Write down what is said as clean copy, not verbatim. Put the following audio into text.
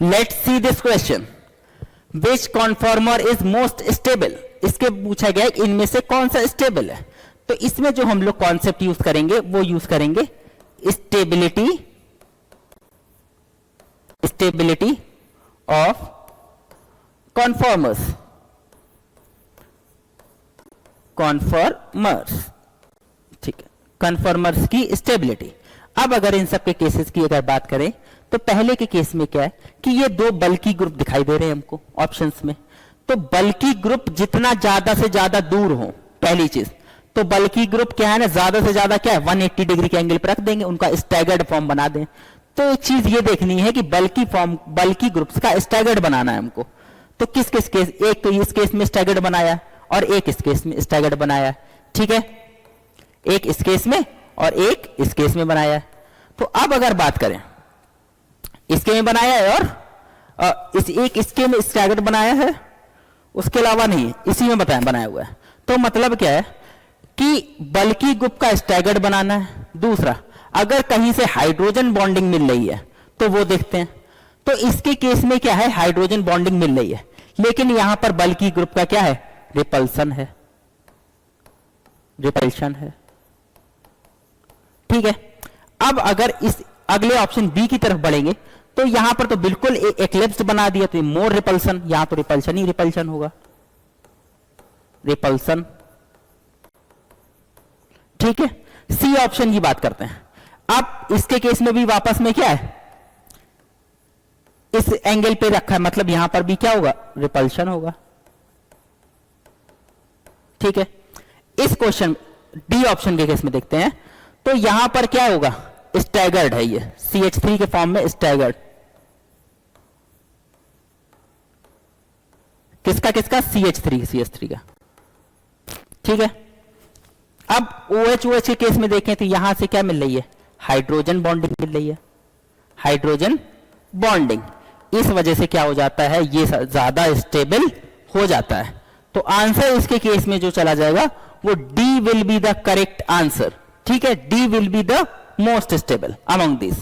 Let's see this question, which conformer is most stable. इसके पूछा गया इनमें से कौन सा स्टेबल है। तो इसमें जो हम लोग कॉन्सेप्ट यूज करेंगे वो यूज करेंगे स्टेबिलिटी ऑफ कॉन्फॉर्मर्स। ठीक है, कन्फर्मर्स की स्टेबिलिटी। अब अगर इन सब के केसेस की अगर बात करें तो पहले के केस में क्या है कि ये दो बल्की ग्रुप दिखाई दे रहे हैं हमको ऑप्शंस में। तो बल्की ग्रुप जितना ज्यादा से ज्यादा दूर हो, पहली चीज तो बल्की ग्रुप क्या है ना, ज्यादा से ज्यादा क्या है 180 डिग्री के एंगल पर रख देंगे, उनका स्टैगर्ड फॉर्म बना दें। तो एक चीज ये देखनी है कि बल्की ग्रुप्स का स्टैगर्ड बनाना है हमको। तो किस किस केस, एक तो इस केस में स्टैगर्ड बनाया और एक इस केस में स्टैगर्ड बनाया, ठीक है, एक इस केस में और एक इस केस में बनाया है। तो अब अगर बात करें, इसके में बनाया है और इसके में स्टैगर्ड बनाया है, उसके अलावा नहीं, इसी में बनाया हुआ है। तो मतलब क्या है कि बल्की ग्रुप का स्टैगर्ड बनाना है। दूसरा, अगर कहीं से हाइड्रोजन बॉन्डिंग मिल रही है तो वो देखते हैं। तो इसके केस में क्या है, हाइड्रोजन बॉन्डिंग मिल रही है, लेकिन यहां पर बल्की ग्रुप का क्या है, रिपल्शन है, ठीक है। अब अगर इस अगले ऑप्शन बी की तरफ बढ़ेंगे तो यहां पर तो बिल्कुल एक्लिप्स बना दिया, तो मोर रिपल्सन, यहां तो रिपल्शन ही रिपल्शन होगा, रिपल्सन, ठीक है। सी ऑप्शन की बात करते हैं। अब इसके केस में भी वापस में क्या है, इस एंगल पे रखा है, मतलब यहां पर भी क्या होगा, रिपल्शन होगा, ठीक है। इस क्वेश्चन डी ऑप्शन के केस में देखते हैं तो यहां पर क्या होगा, स्टैगर्ड है, ये CH3 के फॉर्म में स्टैगर्ड, किसका CH3 का, ठीक है। अब OH के केस में देखें तो यहां से क्या मिल रही है, हाइड्रोजन बॉन्डिंग मिल रही है, हाइड्रोजन बॉन्डिंग। इस वजह से क्या हो जाता है, ये ज्यादा स्टेबल हो जाता है। तो आंसर इसके केस में जो चला जाएगा वो D will be the correct answer, ठीक है। D will be the most stable among this.